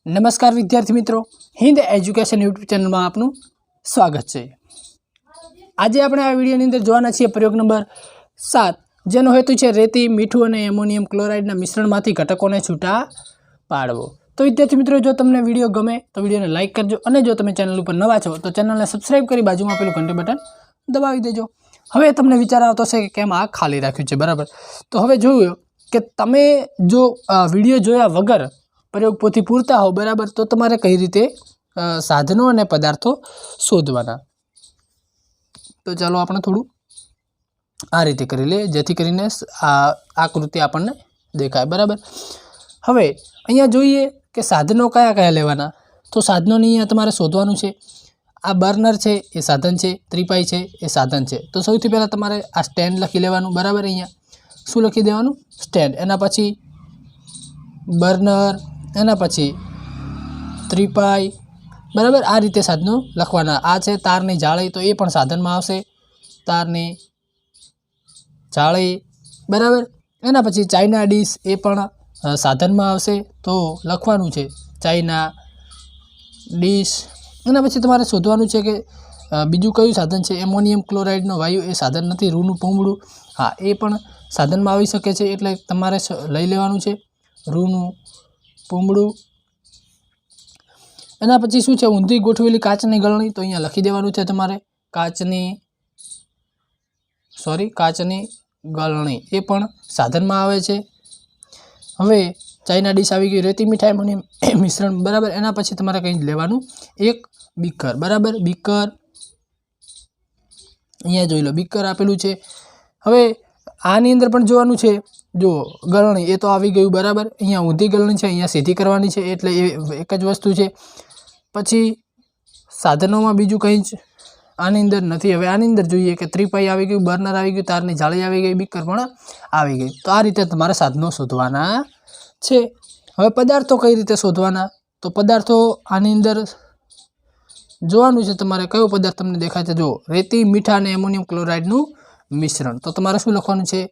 नमस्कार विद्यार्थी मित्रों, हिंद एज्युकेशन यूट्यूब चैनल में आपनु स्वागत है। आज આપણે આ વિડિયોની અંદર જોવાના છીએ પ્રયોગ નંબર 7 જેનો હેતુ છે રેતી, મીઠું અને એમોનિયમ ક્લોરાઇડના મિશ્રણમાંથી ઘટકોને છૂટા પાડવો। તો વિદ્યાર્થી મિત્રો, જો તમને વિડિયો ગમે તો વિડિયોને લાઈક કરજો અને જો તમે ચેનલ ઉપર નવા છો તો ચેનલને સબસ્ક્રાઇબ કરી બાજુમાં પેલું ઘંટી બટન દબાવી દેજો। હવે તમને વિચાર આવતો હશે કે કેમ આ ખાલી રાખ્યું છે, બરાબર? તો હવે જોયું કે તમે જો વિડિયો જોયા વગર प्रयोगपोथी पूरता हो, बराबर, तो तमारे कई रीते साधनों और पदार्थों शोधवाना। तो चलो आपने थोड़ू आ रीते करी ले जेथी करीने आकृति आपने देखाय, बराबर। हवे अहींया जोईए के साधनों कया कया लेवाना। तो साधनों ने अहींया तमारे शोधवानुं छे। आ बर्नर छे ए साधन छे, त्रिपाई छे ए साधन छे। तो सौथी पहला तमारे आ स्टेन्ड लखी लेवानुं, बराबर। अहींया शुं लखी देवानुं? स्टेन्ड। एना पछी बर्नर, एना पछी त्रिपाई, बराबर। आ रीते साधनों लखवाना। आ छे तारनी जाळी, तो ए पण साधन में आवशे, तारनी जाळी, बराबर। एना पछी चाइना डिश ए पण साधन में आवशे, तो लखवानुं छे चाइना डिश। एना पछी तमारे शोधवानुं छे के बीजुं कयुं साधन छे। एमोनियम क्लोराइडनो वायु ए साधन नथी। रूनुं पूंबड़ुं, हाँ, ए पण साधन में आवी शके छे, एटले तमारे लई लेवानुं छे रूनुं पूंबड़ू। एना पछी शुं छे? ऊंधी गोठवेली काचनी गळणी, तो अहींया लखी देवानुं छे तमारे काचनी गळणी, ए पण साधन में आवे छे। हवे चाइना डिश आवी गई, रेती मीठा एमोनियम मिश्रण, बराबर। एना पछी तमारे कई लेवानुं एक बीकर, बराबर। बीकर अहींया जोई लो, बीकर आपेलुं छे। हवे आनी अंदर पण जोवानुं छे, जो गळणी ए तो आवी गयुं, बराबर। अहींया ऊंधी गळणी छे, अहींया सीधी करवानी छे, एटले एक ज वस्तु छे। पछी साधनों में बीजुं कंई ज आनी अंदर नथी। हवे आनी अंदर जोईए के त्रिपाई आवी गयुं, बर्नर आवी गयुं, तारनी जाळी आवी गई, बीकर पण आवी गई। तो आ रीते तमारे साधनों शोधवाना छे। हवे पदार्थों कई रीते शोधवाना। तो पदार्थों आनी अंदर जोवानुं छे तमारे कयो पदार्थ तमने देखाय छे। जो रेती, मीठा अने एमोनियम क्लोराइडनुं मिश्रण। तो तमारे शुं लखवानुं छे?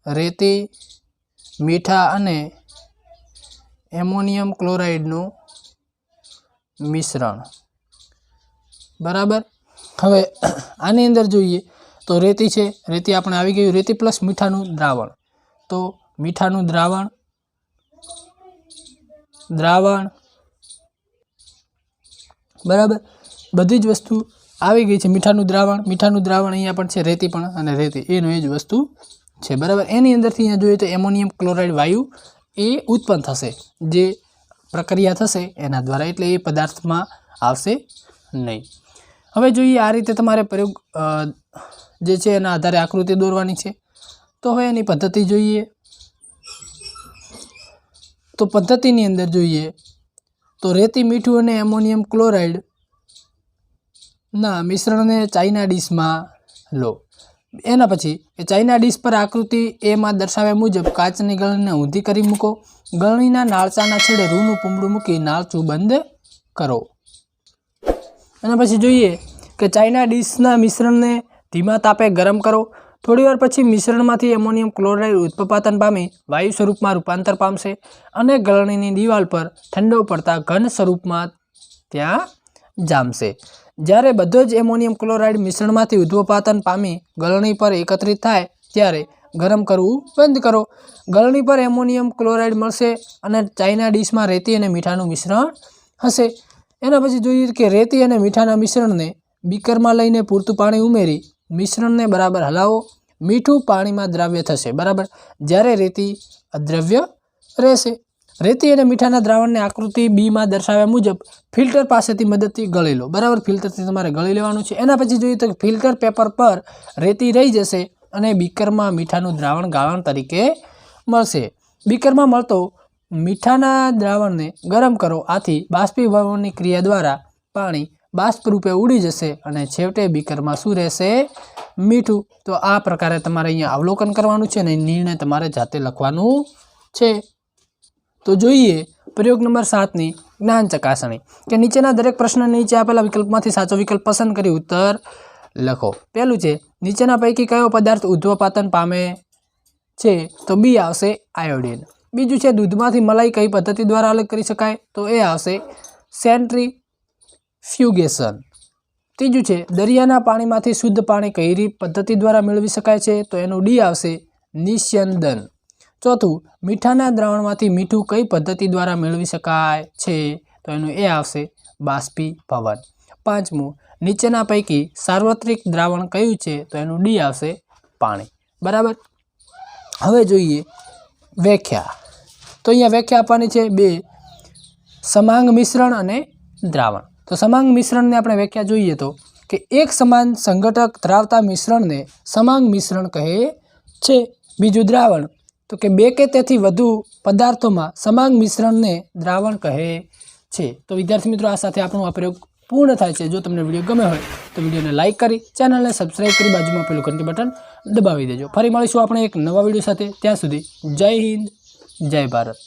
रेती, मीठा अने एमोनियम क्लोराइडनुं मिश्रण, बराबर। हवे आनी अंदर जोईए तो रेती छे, रेती आपणे आवी गई, रेती प्लस मीठानुं द्रावण। तो मीठानुं द्रावण, बराबर, बधी ज वस्तु आवी गई छे। मीठानुं द्रावण अहींया पण छे, रेती पण अने रेती एनो ए ज वस्तु छे, बराबर। एनी अंदरथी अहींया जोईए तो एमोनियम क्लोराइड वायु ए उत्पन्न थशे, जे प्रक्रिया थशे एना द्वारा, एटले ए पदार्थ में आवशे नहीं। हवे जोईए आ रीते तमारे प्रयोग जे छे एना आधारे आकृति दोरवानी छे। तो हवे एनी पद्धति जोईए। तो पद्धतिनी अंदर जोईए तो रेती, मीठुं अने एमोनियम क्लोराइड ना मिश्रणने चाइना डिश में लो। एना पछी चाइना डिश पर आकृति ए में दर्शाव्या मुजब काचनी गळणीने ऊंधी करी मूको। गळणीना नाळचाना छेडे रूनुं पूंबड़ुं मूकी नाळचुं बंध करो। एना पछी जोईए के चाइना डिशना मिश्रणने धीमा तापे गरम करो। थोड़ीवार पछी मिश्रणमांथी एमोनियम क्लोराइड उत्पादन पामी वायु स्वरूपमां रूपांतर पामशे अने गळणीनी दीवाल पर ठंडो पड़ता घन स्वरूपमां त्यां जामशे। ज्यारे बधो ज एमोनियम क्लोराइड मिश्रणमांथी उद्भवपातन पामी गळणी पर एकत्रित थाय त्यारे गरम करवुं बंध करो। गळणी पर एमोनियम क्लोराइड मळशे अने चाइना डिश में रेती अने मीठानुं मिश्रण हशे। एना पछी जोईए के रेती अने मीठाना मिश्रणने बीकर में लईने पूरतुं पाणी उमेरी मिश्रणने बराबर हलावो। मीठुं पाणी में द्राव्य थशे, बराबर, ज्यारे रेती अद्रव्य रहेशे। रेती अने मीठाना द्रावणने आकृति बी में दर्शाव्या मुजब फिल्टर पासेथी मददथी गળી लो, बराबर। फिल्टरथी तमारे गળી लेवानुं छे। एना पछी जोईए तो फिल्टर पेपर पर रेती रही जशे अने बीकर में मीठानुं द्रावण गाळण तरीके मळशे। बीकर में मळतो मीठाना द्रावणने गरम करो। आथी बाष्पीभवननी क्रिया द्वारा पाणी बाष्प रूपे उड़ी जशे अने छेवटे बीकर में शुं रहेशे? मीठुं। तो आ प्रकारे तमारे अहींया अवलोकन करवानुं छे अने निर्णय तमारे जाते लखवानुं छे। तो जोईए प्रयोग नंबर 7 नी ज्ञान चकासणी के नीचेना दरेक प्रश्न नीचे आपेला विकल्पमांथी साचो विकल्प पसंद करी उत्तर लखो। पहेलुं छे नीचेना पैकी कयो पदार्थ उद्भवपातन पामे छे? तो बी आवशे आयोडीन। બીજું છે દૂધમાંથી મલાઈ કઈ પદ્ધતિ દ્વારા અલગ કરી શકાય? તો એ આવશે સેન્ટ્રીફ્યુગેશન. ત્રીજું છે દરિયાના પાણીમાંથી શુદ્ધ પાણી કઈ પદ્ધતિ દ્વારા મેળવી શકાય છે? તો એનું ડી આવશે નિસ્યંદન. ચોથું મીઠાના દ્રાવણમાંથી મીઠું કઈ પદ્ધતિ દ્વારા મેળવી શકાય છે? તો એનું એ આવશે બાષ્પીભવન. પાંચમું નીચેના પૈકી સાર્વત્રિક દ્રાવણ કયું છે? તો એનું ડી આવશે પાણી. બરાબર. હવે જોઈએ વ્યાખ્યા. તો અહીંયા વ્યાખ્યા આપવાની છે 2, સમાંગ મિશ્રણ અને દ્રાવણ. તો સમાંગ મિશ્રણને આપણે વ્યાખ્યા જોઈએ તો કે એક સમાન સંઘટક ધરાવતા મિશ્રણને સમાંગ મિશ્રણ કહે છે. બીજું દ્રાવણ, તો કે 2 કે તેથી વધુ પદાર્થોમાં સમાંગ મિશ્રણને દ્રાવણ કહે છે. તો વિદ્યાર્થી મિત્રો, આ સાથે આપણો આ પ્રયોગ પૂર્ણ થાય છે. જો તમને વિડીયો ગમે હોય તો વિડીયોને લાઇક કરી, ચેનલને સબસ્ક્રાઈબ કરી, બાજુમાં પેલું ઘંટી બટન દબાવી દેજો. ફરી મળીશું આપણે એક નવા વિડીયો સાથે. ત્યાં સુધી જય હિન્દ, જય ભારત.